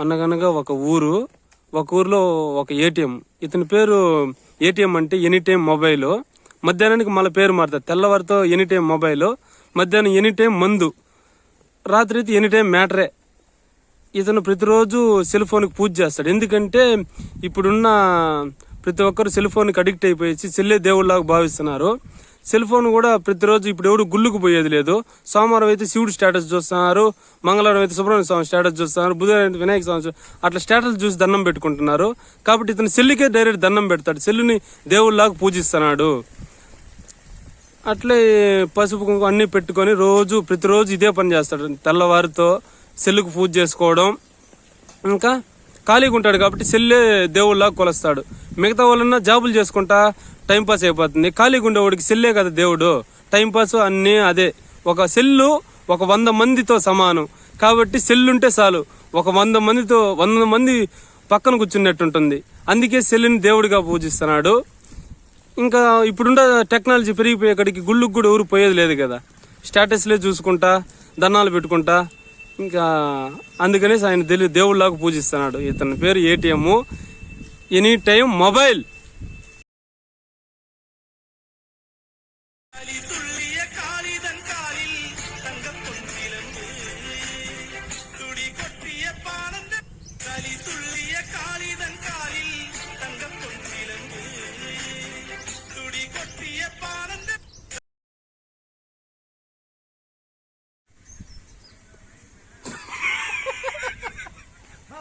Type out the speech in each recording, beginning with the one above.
అనగనగా ఒక ఊర్లో ఒక ఏటీఎం. ఇతని పేరు ఏటీఎం అంటే ఎనీ టైం మొబైల్. మధ్యాహ్నానికి మళ్ళీ పేరు మారుతుంది. తెల్లవారితో ఎనీ టైం మొబైల్, మధ్యాహ్నం ఎనీ టైం మందు, రాత్రి అయితే ఎనీ టైం మ్యాటరే. ఇతను ప్రతిరోజు సెల్ ఫోన్కి పూజ చేస్తాడు. ఎందుకంటే ఇప్పుడున్న ప్రతి ఒక్కరు సెల్ ఫోన్కి అడిక్ట్ అయిపోయి సెల్లే దేవుళ్ళలాగా భావిస్తున్నారు. సెల్ ఫోన్ కూడా ప్రతిరోజు ఇప్పుడు ఎవరు గుళ్ళుకు పోయేది లేదు. సోమవారం అయితే శివుడు స్టేటస్ చూస్తున్నారు, మంగళవారం అయితే సుబ్రహ్మణ్య స్వామి స్టేటస్ చూస్తున్నారు, బుధవారం అయితే వినాయక స్వామి అట్లా స్టేటస్ చూసి దండం పెట్టుకుంటున్నారు. కాబట్టి ఇతను సెల్లుకే డైరెక్ట్ దండం పెడతాడు, సెల్లుని దేవుళ్ళలాగా పూజిస్తున్నాడు. అట్లే పసుపు కుంకుమ అన్ని పెట్టుకొని ప్రతిరోజు ఇదే పని చేస్తాడు. తెల్లవారితో సెల్లుకు పూజ చేసుకోవడం. ఇంకా ఖాళీగా ఉంటాడు కాబట్టి సెల్లే దేవుళ్ళలాగా కొలుస్తాడు. మిగతా వాళ్ళన్నా జాబులు చేసుకుంటా టైంపాస్ అయిపోతుంది. ఖాళీగా ఉండేవాడికి సెల్లే కదా దేవుడు. టైంపాస్ అన్నీ అదే. ఒక సెల్లు ఒక 100 మందితో సమానం. కాబట్టి సెల్లుంటే చాలు, ఒక 100 మంది పక్కన కూర్చున్నట్టుంటుంది. అందుకే సెల్లుని దేవుడిగా పూజిస్తున్నాడు. ఇంకా ఇప్పుడున్న టెక్నాలజీ పెరిగిపోయేక్కడికి గుళ్ళుకు కూడా ఎవరు పోయేది లేదు కదా. స్టేటస్లే చూసుకుంటా దండాలు పెట్టుకుంటా. ఇంకా అందుకనేసి ఆయన దేవుళ్ళలాగా పూజిస్తున్నాడు. ఇతని పేరు ఏటీఎం, ఎనీ టైం మొబైల్.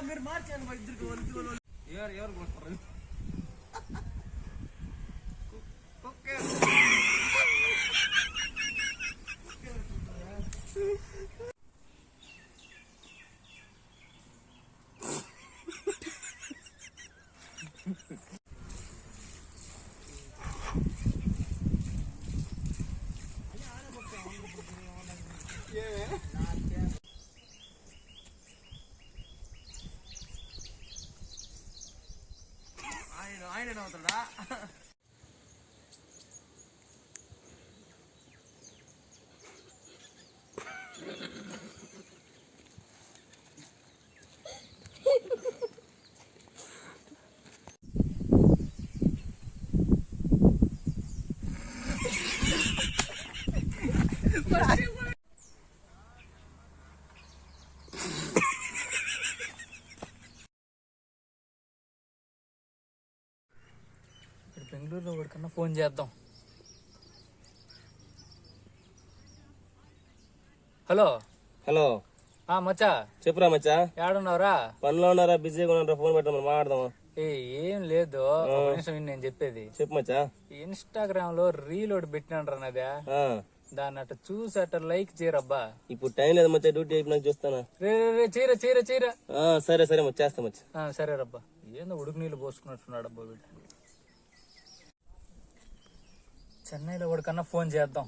మీరు మార్చాను ఎవరు ఆయన అవుతాడా? బెంగళూరులో ఎవరికన్నా ఫోన్ చేద్దాం. హలో హలో మచ్చా, చెప్పురా మచ్చా. ఏడున్నావురా? పనిలో ఉన్నారా? బిజీగా ఉన్నారా? ఫోన్ పెట్టాం, మాట్లాడదామా? ఏం లేదు, నేను చెప్పేది చెప్పు మచ్చా. ఇన్స్టాగ్రామ్ లో రీల్ ఒకటి పెట్టినాడు అదే, దాన్ని అట్ట చూసి అట్ట లైక్ చేయరబ్బా. ఇప్పుడు టైం లేదు మచ్చా, డ్యూటీ అయిపోయినాక చూస్తానా. చీర సరే సరే మచ్చా, చేస్తా మచ్చా. సరే రబ్బా. ఏందో ఉడుకు నీళ్ళు పోసుకున్నట్టున్నాడు అబ్బా వీడు. చెన్నైలో ఒకటికన్నా ఫోన్ చేద్దాం.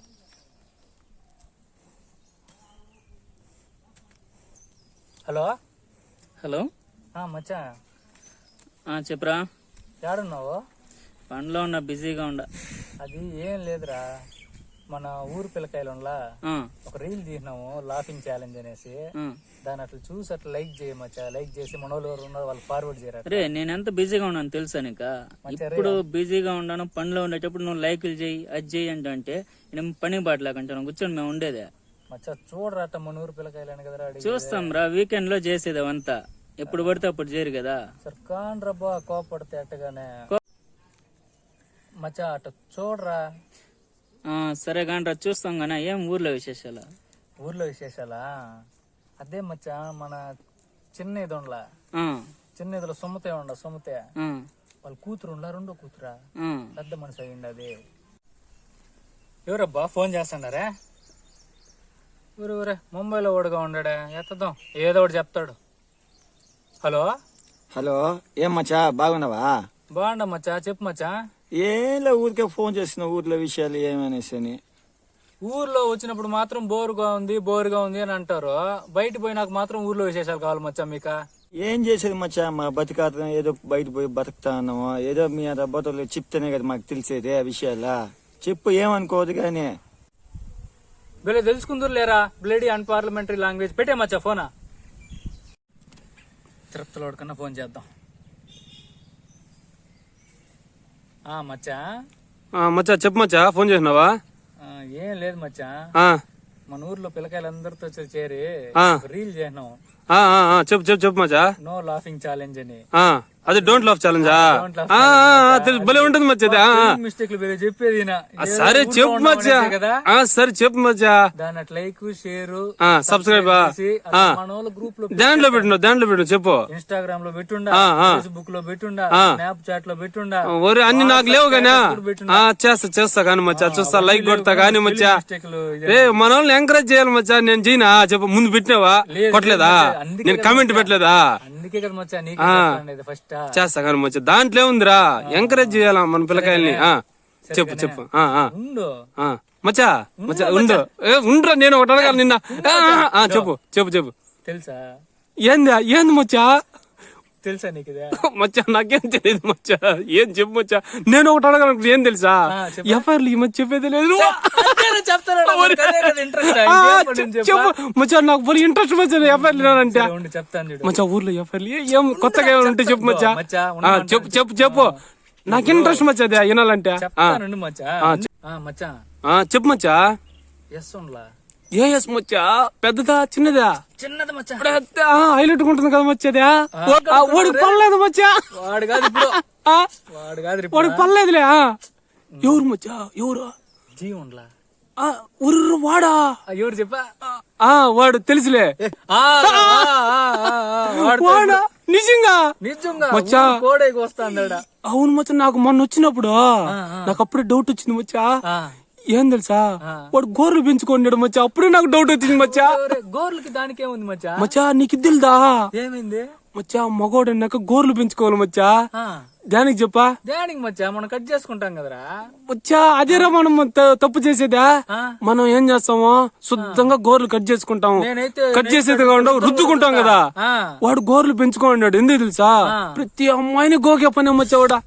హలో హలో మచ్చా, చెప్పరా? ఏడున్నావు? పనిలో ఉన్నా, బిజీగా ఉండ. అది ఏం లేదురా, మన ఊరు పిల్లకాయలులా ఒక రీల్ తీసినాము, లాఫింగ్ ఛాలెంజ్ అనేసి. దాని అట్లా చూసి అట్లా లైక్ చేయమచ్చా. లైక్ చేసి మన వాళ్ళు ఎవరు ఉన్నారు వాళ్ళు ఫార్వర్డ్ చేయరా. అరే నేను ఎంత బిజీగా ఉన్నాను తెలుసా నీకు? ఇప్పుడు బిజీగా ఉన్నాను, పనిలో ఉండేటప్పుడు నువ్వు లైకులు చేయి, అది చేయి అంటే నేను పని బాటలాకంటాను. కూర్చొని మేము ఉండేదే మచ్చా. చూడరా అట్ట మన ఊరు పిల్లకాయలని కదరా. చూస్తాం రా, వీకెండ్ లో చేసేది అవంతా. ఎప్పుడు పడితే అప్పుడు చేయరు కదా. సరే కాన్ రబ్బా, కోపడితే అట్టగానే మచ్చా. అట్ట చూడరా. సరే కానరా, చూస్తాం గానా. ఏం ఊర్లో విశేషాలా? ఊర్లో విశేషాలా? అదే మచ్చా, మన చిన్న ఇదుండ్లా, చిన్న ఇదిలో సొమ్మతే వాళ్ళ కూతురు ఉండా, రెండో కూతురా, పెద్ద మనిషి అయ్యింది. అది ఎవరబ్బా ఫోన్ చేస్తున్నారే? ఊరే ముంబైలో ఓడిగా ఉండాడే, ఎత్తదాం, ఏదో ఒకటి చెప్తాడు. హలో హలో, ఏం మచ్చా బాగున్నావా? బాగుండా మచ్చా, చెప్పు మచ్చా. ఏంలా ఊరికే ఫోన్ చేసిన ఊర్లో విషయాలు ఏమనేసి. ఊర్లో వచ్చినప్పుడు మాత్రం బోరుగా ఉంది అని అంటారు. బయట పోయినాక మాత్రం ఊర్లో విశేషాలు కావాలి మచ్చా మీక. ఏం చేసేది మచ్చా, మా బతికాత్రం ఏదో బయట పోయి బతుకుతా ఉన్నాము. ఏదో మీ రబ్బతో చెప్తేనే కదా మాకు తెలిసేది ఆ విషయాలా. చెప్పు, ఏమనుకోదు గానీ. వీళ్ళు తెలుసుకుందరు లేరా? బ్లేడీ అన్పార్లమెంటరీ లాంగ్వేజ్ పెట్టే మచ్చా ఫోనా. తిరుపతిలో కన్నా ఫోన్ చేద్దాం. మచ్చా మచ్చా చెప్పు మచ్చా, ఫోన్ చేసినావా? ఏం లేదు మచ్చా, మన ఊర్లో పిల్లకాయలందరితో చేరి రీల్ చేసినాం. చెప్పు చెప్పు చెప్పు మచ్చా. నో లాఫింగ్ ఛాలెంజ్ అని. అది డోంట్ లవ్ ఛాలెంజా? భలే ఉంటుంది మచ్చా. మిస్టేక్లు చెప్పేది సరే చెప్పు మచ్చా. సరే చెప్పు మచ్చా. దాని అట్లా లైక్ షేర్ సబ్స్క్రైబ్ మన వాళ్ళ గ్రూప్ లో దాంట్లో పెట్టు చెప్పు. ఇన్స్టాగ్రామ్ లో పెట్టుండా, ఫేస్బుక్ లో పెట్టుండా, స్నాప్ చాట్ లో పెట్టుండా. ఒరే అన్ని నాకు లేవు గానా? చేస్తా కానీ మచ్చా, చూస్తా, లైక్ కొడతా కానీ మచ్చా. రే మన వాళ్ళని ఎంకరేజ్ చేయాలి మచ్చా. నేను చేయనా చెప్పు? ముందు పెట్టినావా? కొట్టలేదా? నేను కామెంట్ పెట్టలేదా? అందుకే కదా మచ్చా నీకు ఫస్ట్ చేస్తా కానీ మచ్చా. దాంట్లో ఉందిరా, ఎంకరేజ్ చేయాలా మన పిల్లకాయల్ని. చెప్పు చెప్పు మచ్చా. మచ్చా ఉండరా, నేను ఒకటి అడగాలి నిన్న. చెప్పు చెప్పు చెప్పు. తెలుసా? ఏంది మచ్చా? తెలుసా నీకు? మచ్చా నాకేం తెలియదు మచ్చా. ఏం చెప్పు మచ్చా. నేను ఒకటి అడగాలి, ఏం తెలుసా? ఎఫ్ఐఆర్లు ఈ మధ్య చెప్పేది లేదు. చెప్పు మచ్చా, నాకు బలి ఇంట్రెస్ట్ మచ్చా ఎఫ్ఐఆర్లు అంటే. మచ్చా ఊర్లో ఎఫ్ఐఆర్లు ఏం కొత్తగా ఏమైనా ఉంటే చెప్పు మచ్చా. చెప్పు చెప్పు చెప్పు, నాకు ఇంట్రెస్ట్ మచ్చా అది వినాలంటే. చెప్పు మచ్చా. ఎస్ మచ్చా, పెద్దదా చిన్నదా? చిన్నది మచ్చా. హైలైట్ ఉంటుంది కదా మచ్చా. వాడికి పర్లేదు మచ్చా. వాడికి పర్లేదులే. ఎవరు మచ్చా? ఎవరు? జీవన్లా వాడా? ఎవరు చెప్పా? వాడు తెలుసులే. వాడా? నిజంగా నిజంగా మచ్చా కోడైకి వస్తా అన్నాడా? అవును మచ్చా, నాకు మొన్న వచ్చినప్పుడు నాకు అప్పుడే డౌట్ వచ్చింది మచ్చా. ఏం తెలుసా? వాడు గోర్లు పెంచుకోండాడు మచ్చా. అప్పుడే నాకు డౌట్ వచ్చింది మచ్చా. గోర్లకి దానికి ఏముంది మచ్చా? మచ్చా నీకు ఇద్దిల్దా? ఏమైంది మచ్చా? మగోడు అన్నాక గోర్లు పెంచుకోవాలి మచ్చా. దానికి చెప్పా? దానికి మచ్చా మనం కట్ చేసుకుంటాం కదరా మచ్చా. అదేరా మనం తప్పు చేసేదా? మనం ఏం చేస్తాము, శుద్ధంగా గోర్లు కట్ చేసుకుంటాము. కట్ చేసేది కాకుండా రుద్దుకుంటాం కదా. వాడు గోర్లు పెంచుకోండాడు. ఎందుకు తెలుసా? ప్రతి అమ్మాయిని గోకే పని మచ్చా. వాడా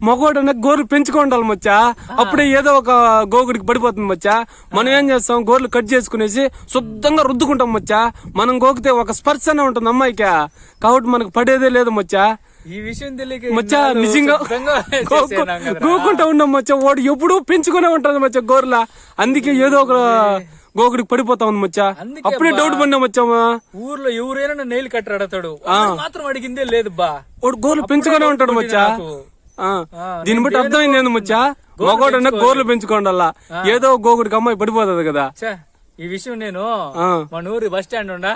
మగవాడు అన్న గోర్లు పెంచుకోండాలి మచ్చా. అప్పుడే ఏదో ఒక గోగుడికి పడిపోతుంది మచ్చా. మనం ఏం చేస్తాం, గోర్లు కట్ చేసుకునేసి శుద్ధంగా రుద్దుకుంటాం మచ్చా. మనం గోకితే ఒక స్పర్శ అనే ఉంటుంది అమ్మాయికి, కాబట్టి మనకు పడేదే లేదు మచ్చా. ఈ విషయం తెలియక మచ్చా నిజంగా గోకుంటా ఉన్నాం మచ్చా. వాడు ఎప్పుడు పెంచుకునే ఉంటాడు మచ్చా గోర్ల. అందుకే ఏదో ఒక గోకుడికి పడిపోతా ఉంది మచ్చా. అప్పుడే డౌట్ పడినా మచ్చామా. ఊర్లో ఎవరైనా నెయిల్ కట్టర్ అడతాడు, మాత్రం అడిగిందే లేదు బా. వాడు గోర్లు పెంచుకునే ఉంటాడు మచ్చా. దీన్ని బట్టి అర్థమైంది ఏంది మచ్చా, మగోడు అన్న గోర్లు పెంచుకోండల్లా. ఏదో గోకుడికి అమ్మాయి పడిపోతుంది కదా. ఈ విషయం నేను మన ఊరి బస్ స్టాండ్ ఉండా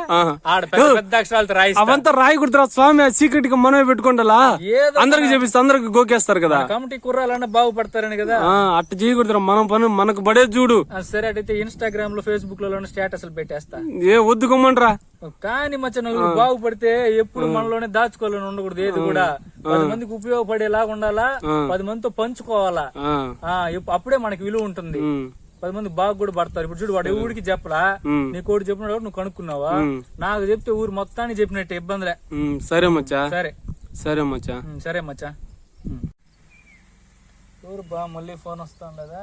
ఆడ పెద్ద అక్షరాలతో రాయి. అవంతా రాయకూడదురా స్వామి, సీక్రెట్ గా మనమే పెట్టుకుంటా. అందరికి చెప్పిస్తే అందరికి గోకేస్తారు కదా. కమిటీ కుర్రాలన్నా బాగుపడతారని కదా. అట్ట చేయకూడదురా, మనం పని మనకు పడేది చూడు. సరే అటైతే ఇన్స్టాగ్రామ్ లో ఫేస్బుక్ లో స్టేటస్లు పెట్టేస్తా. వద్దు కొమ్మంటరా. కానీ మచ్చ నువ్వు బాగుపడితే ఎప్పుడు మనలోనే దాచుకోవాలని ఉండకూడదు. ఏది కూడా 10 మందికి ఉపయోగపడేలాగా ఉండాలా, 10 మందితో పంచుకోవాలా. అప్పుడే మనకి విలువ ఉంటుంది. 10 మంది బాగా కూడా పడతారు. ఇప్పుడు చూడు, వాడు ఊరికి చెప్పలా, నీ కోడి చెప్పిన నువ్వు కనుక్కున్నావా, నాకు చెప్తే ఊరు మొత్తానికి చెప్పినట్టు ఇబ్బందిలే. సరే మచ్చా. సరే సరే మచ్చా. సరే మచ్చా. ఊరు బా మళ్ళీ ఫోన్ వస్తా ఉండదా?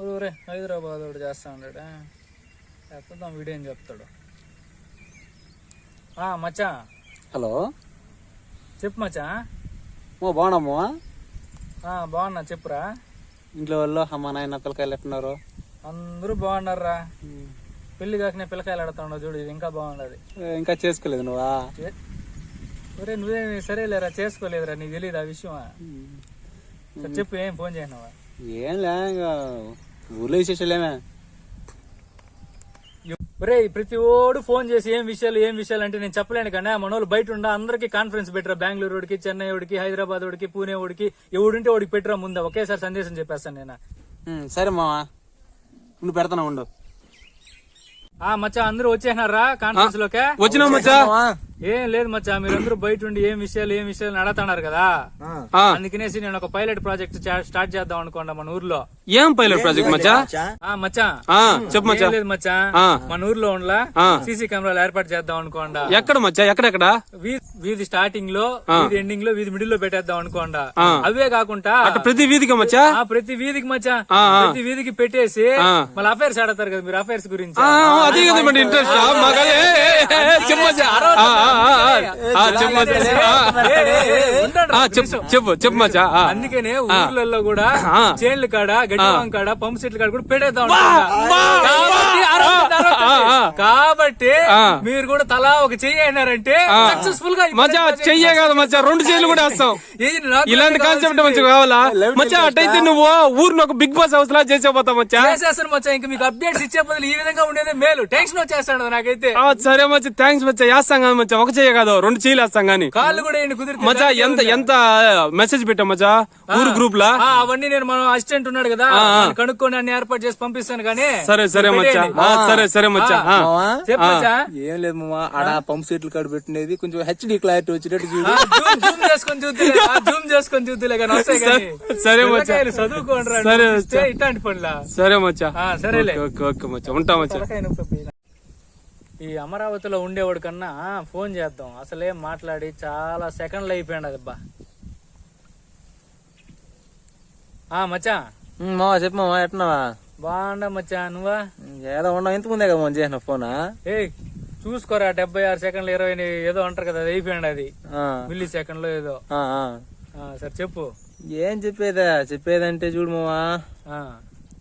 ఊరే హైదరాబాద్ వాడు చేస్తా ఉన్నాడా? చెప్తాం, వీడియో ఏం చెప్తాడు. మచ్చా. హలో చెప్పు మచ్చా. బాగున్నామా? బాగున్నా, చెప్పురా. ఇంట్లో వాళ్ళు అమ్మ నాయన పిల్లకాయలు ఎట్టున్నారు? అందరూ బాగున్నారా. పెళ్లి కాకనే పిల్లకాయలు ఆడుతున్నావు చూడు, ఇది ఇంకా బాగుండదు. ఇంకా చేసుకోలేదు నువ్వా? ఒరే నువ్వేమి సరేలేరా, చేసుకోలేదురా, నీకు తెలియదు ఆ విషయం. చెప్పు, ఏం ఫోన్ చేయనావా? ఏం లే, ఊర్లో విశేషాలేమే. ఒరే ప్రతి ఓడు ఫోన్ చేసి ఏం విషయాలు అంటే నేను చెప్పలేను కానీ మనోళ్ళు బయట ఉండ అందరికి కాన్ఫరెన్స్ పెట్టరా. బెంగళూరు వాడికి, చెన్నై వాడికి, హైదరాబాద్ వాడికి, పూణే వాడికి, ఎవడుంటే వాడికి పెట్టరా ముందు. ఒకేసారి సందేశం చెప్పేస్తాను నేను. సరే మావా, నువ్వు పెడతానా ఉండు. మచ్చా అందరూ వచ్చేసినారా కాన్ఫరెన్స్ లోకే? వచ్చినా మచ్చా. ఏం లేదు మచ్చా, మీరందరూ బయట ఉండి ఏం విషయాలు అడుగుతున్నారు కదా. అందుకనేసి నేను ఒక పైలట్ ప్రాజెక్ట్ స్టార్ట్ చేద్దాం అనుకోండి మన ఊర్లో. ఏం పైలట్ ప్రాజెక్ట్ మచ్చా? మచ్చా చెప్పు మచ్చా. లేదు మచ్చా, మన ఊర్లో ఉండలా సీసీ కెమెరాలు ఏర్పాటు చేద్దాం అనుకోండా. ఎక్కడ మచ్చా? ఎక్కడెక్కడ? వీధి స్టార్టింగ్ లో, వీధి ఎండింగ్ లో, వీధి మిడిల్ లో పెట్టేద్దాం అనుకోండా. అవే కాకుండా ప్రతి వీధికి మచ్చా? ప్రతి వీధికి మచ్చా, ప్రతి వీధికి పెట్టేసి మళ్ళీ అఫైర్స్ ఆడతారు కదా మీరు, అఫైర్స్ గురించి. అదే కదా ఇంట్రెస్ట్. చెప్పు చెప్పు మచ్చా. అందుకనే ఊర్లలో కూడా చేన్ల కాడ గడ్డి కాడ పంపు సెట్ల కాడ కూడా పెట్టేద్దాం కాబట్టి మీరు కూడా తలా ఒక చెయ్యి అయినారంటే సక్సెస్ఫుల్ గా మచ్చా చెయ్యే కాదు మచ్చా 2 చేతులు కూడా వేస్తాం. ఇలాంటి కాన్సెప్ట్ మంచిగా కావాలా మచ్చా? అట్టయితే నువ్వు ఊరిని ఒక బిగ్ బాస్ హౌస్ లా చేసేపోతావు మచ్చా. చేసేస్తాను మచ్చా. ఇంకా మీకు అప్డేట్స్ ఇచ్చే బదులు ఈ విధంగా ఉండేదే మేలు. టెన్షన్ వచ్చేస్తాడు నాకైతే. సరే మచ్చా, థ్యాంక్స్ మచ్చా. వేస్తాం కదా మచ్చా, ఒక చెయ్య కాదు 2 చేతులు వేస్తాం గానీ. కాళ్ళు కూడా కుదిరితే మచ్చా ఎంత మెసేజ్ పెట్టాం మచ్చా ఊరు గ్రూప్ లా? అవన్నీ నేను మన అసిస్టెంట్ ఉన్నాడు కదా కనుక్కొని అన్ని ఏర్పాటు చేసి పంపిస్తాను కానీ. సరే మచ్చా. సరే మచ్చా. చెప్పచ్చా? ఏం లేదు మామ, ఆడ పంప్ సెట్లు కాడ పెట్టినది కొంచెం హెచ్డి క్లారిటీ వచ్చేటట్టు చూడు. జూమ్ చేసుకొని చూద్దులే కానీ వస్తాయి కానీ. సరే మచ్చా, చదువుకోండి సరే ఇట్లాంటి పనులా. సరే మచ్చా. సరేలే. ఓకే మచ్చా, ఉంటా మచ్చా. ఈ అమరావతిలో ఉండేవాడు కన్నా ఫోన్ చేద్దాం. అసలే మాట్లాడి చాలా సెకండ్లు అయిపోయాడు అదబ్బా. మచ్చా. మావా చెప్పు మావా, ఎట్టున్నావా? బాగుండా మచ్చా. నువ్వా? ఏదో ఉండవు, ఇంత ముందే కదా మనం చేసిన ఫోనా. చూసుకోరా 76 సెకండ్లు 20 ఏదో అంటారు కదా, అది అయిపోయాడు. అది మిల్లీ సెకండ్ లో ఏదో. సరే చెప్పు. ఏం చెప్పేదంటే చూడు మావా,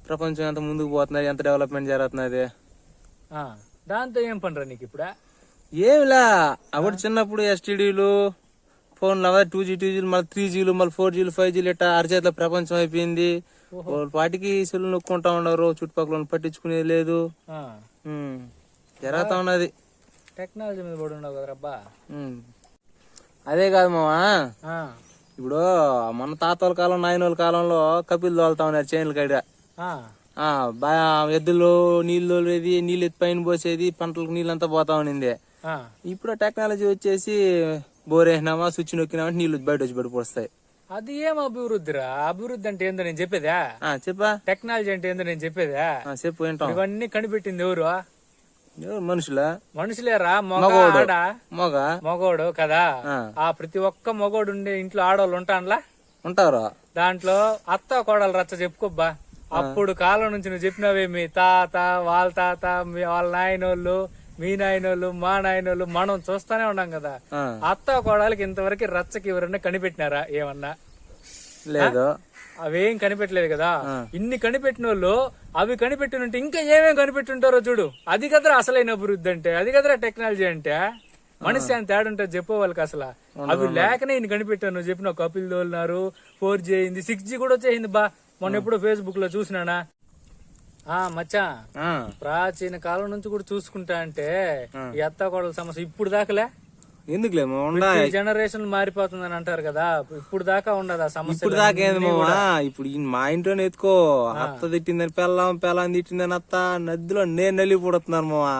ప్రపంచం ఎంత ముందుకు పోతున్నది, ఎంత డెవలప్మెంట్ జరుగుతున్నది. దాంతో ఏం పనిరా నీకు ఇప్పుడు? ఏమిలా అప్పుడు చిన్నప్పుడు ఎస్టీడీలు ఫోన్లు 2G 2G మళ్ళీ 3Gలు మళ్ళీ 4Gలు 5Gలు ఇట్లా అరచేతిలో ప్రపంచం అయిపోయింది. వాటికి సెల్లు నొక్కుంటా ఉన్నారు, చుట్టుపక్కల పట్టించుకునేది లేదు. జరుగుతా ఉన్నది. టెక్నాలజీ మీద పడి ఉండవు కదరబ్బా. అదే కాదు మావా, ఇప్పుడు మన తాతల కాలం నాయనోళ్ళ కాలంలో కపిల్ తోలుతా ఉన్నారు చైన్ల కాడ. ఎద్దులు నీళ్ళు ఎత్తి పైన పోసేది, పంటలకు నీళ్ళంతా పోతా ఉన్నింది. ఇప్పుడు టెక్నాలజీ వచ్చేసి బోర్ వేసినామా, స్విచ్ నొక్కినామా, నీళ్లు బయట వచ్చి పడిపోస్తాయి. అది ఏం అభివృద్ధిరా? అభివృద్ధి అంటే ఏందో నేను చెప్పేదా? చెప్పా. టెక్నాలజీ అంటే ఏందో నేను చెప్పేదా? చెప్పు ఏంటో. ఇవన్నీ కనిపెట్టింది ఎవరు? మనుషులేరా? మగోడు కదా. ప్రతి ఒక్క మగోడు ఉండే ఇంట్లో ఆడవాళ్ళు ఉంటారు. దాంట్లో అత్త కోడలు రచ్చ చెప్పుకోబ్బా. అప్పుడు కాలం నుంచి నువ్వు చెప్పినవే, మీ తాత వాళ్ళ తాత వాళ్ళ నాయనోళ్ళు, మీ నాయనోళ్ళు, మా నాయనోళ్ళు, మనం చూస్తానే ఉన్నాం కదా. అత్త కోడలకి ఇంతవరకు రచ్చకి ఎవరన్నా కనిపెట్టినారా ఏమన్నా? లేదు. అవేం కనిపెట్టలేదు కదా. ఇన్ని కనిపెట్టిన వాళ్ళు అవి కనిపెట్టినంటే ఇంకా ఏమేం కనిపెట్టుంటారో చూడు. అది కదరా అసలైన అభివృద్ధి అంటే, అది కదరా టెక్నాలజీ అంటే. మనిషి అంత తేడా ఉంటుంది చెప్పే వాళ్ళకి. అసలు అవి లేకనే ఇన్ని కనిపెట్టాను. నువ్వు చెప్పిన కపిల్ తోలినారు, 4G అయింది, 6G కూడా వచ్చేసింది బా. మొన్న ఎప్పుడో ఫేస్బుక్ లో చూసినానా. మచ్చా, ప్రాచీన కాలం నుంచి కూడా చూసుకుంటా అంటే ఈ అత్తాకోడల సమస్య ఇప్పుడు దాకలే. ఎందుకులే జనరేషన్ మారిపోతుందని అంటారు కదా, ఇప్పుడు దాకా ఉండదు ఆ సమస్య. ఇప్పుడు దాకా ఏంది ఇప్పుడు మా ఇంట్లోనే ఎత్తుకో, అత్త తిట్టిందని పెళ్ళం తిట్టిందని అత్త నదిలో నేను నలిగిపోతున్నాను మావా.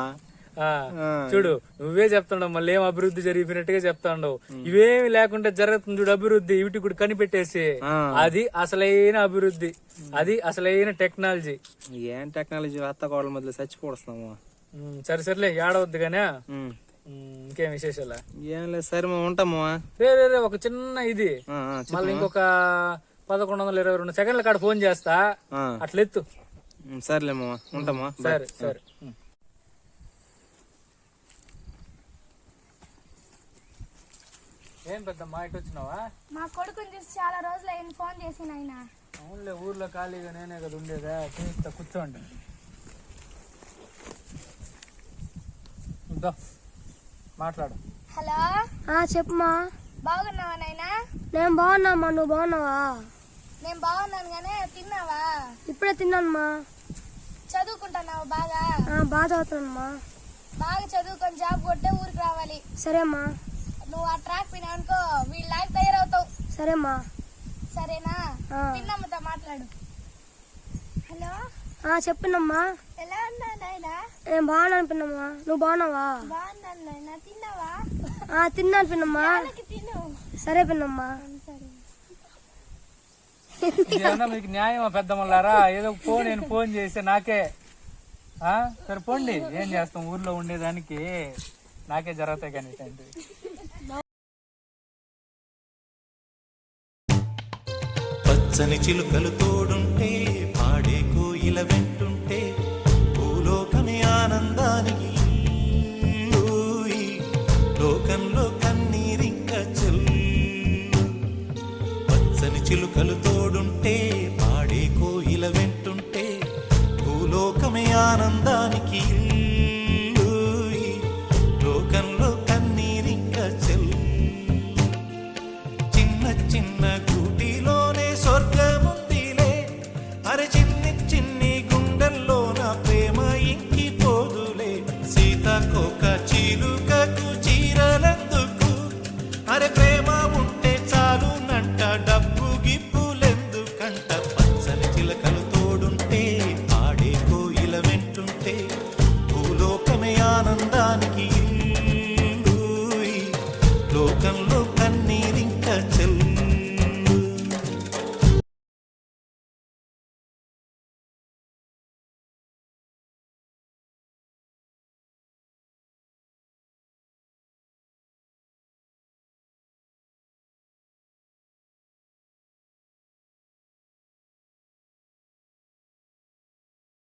చూడు, నువ్వే చెప్తాండవు, మళ్ళీ ఏం అభివృద్ధి జరిగిపోయినట్టుగా చెప్తాండవు. ఇవేమి లేకుండా జరుగుతుంది చూడు అభివృద్ధి. ఇవి కూడా కనిపెట్టేసి అది అసలైన అభివృద్ధి, అది అసలైన టెక్నాలజీ. ఏం టెక్నాలజీ? అత్త కోడల మధ్యలో చచ్చిపోతున్నాము. సరేలే ఏడవద్దు గానే. ఇంకేం విశేషాలా? ఏం లేదు. సరే మా ఉంటామా. రే ఒక చిన్న ఇది, మళ్ళీ ఇంకొక 1122 సెకండ్ల కాడ ఫోన్ చేస్తా, అట్లా ఎత్తు. సరేలే మామ, ఉంటామా. సరే. ఏం పెద్దమ్మా ఇటు వచ్చినావా? మా కొడుకుని చూసి చాలా రోజులు అయింది, ఫోన్ చేసి నాయన. అవునులే, ఊర్లో ఖాళీగా నేనే కదా ఉండేదా. చేస్తా, కూర్చోండి. ఇంకా మాట్లాడు. హలో. చెప్పమ్మా. బాగున్నావా నాయనా? నేను బాగున్నామ్మా, నువ్వు బాగున్నావా? నేను బాగున్నాను గానే. తిన్నావా? ఇప్పుడే తిన్నానమ్మా. చదువుకుంటున్నావా బాగా? బాగా చదువుతున్నానమ్మా. బాగా చదువుకొని జాబ్ కొట్టే ఊరికి రావాలి. సరేమ్మా. నువ్వు ఆ ట్రాక్ పోయినా అనుకో, వీళ్ళ లాగా తయారవుతావు. సరేమ్మా. సరేనా? పిన్నమ్మతో మాట్లాడు. హలో. చెప్పినమ్మా. ఎలా ఉన్నావు నాయనా? నేను బాగున్నాను పిన్నమ్మా, నువ్వు బాగున్నావా? బాగున్నాను నాయనా. తిన్నావా? తిన్నాను పిన్నమ్మా. తిను. సరే పిన్నమ్మా. మీకు న్యాయమా పెద్దమ్మలారా? ఏదో ఫోన్ చేస్తే నాకే. సరే పోండి, ఏం చేస్తాం, ఊర్లో ఉండేదానికి నాకే జరుగుతాయి కానీ. పచ్చని చిలుకలు తోడుంటే, పాడే కోయిల వెంటుంటే, భూలోకమే ఆనందానికి లోకం చిలుకలు తోడుంటే పాడే కోయిల వెంటుంటే భూలోకమే ఆనందానికి ఇల్లు. ఈ లోకంలో కన్నీరింక చెల్లు. చిన్న చిన్న గూటిలోనే స్వర్గముందిలే. అరే చిన్ని చిన్ని గుండెల్లో నా ప్రేమ ఇంకిపోదులే. సీతాకోక చిలుకకు చీరలందుకు. అరే ప్రేమ ఉంటే చాలునంట, డబ్బు గిప్పులెందుకంట. పచ్చని చిలకలు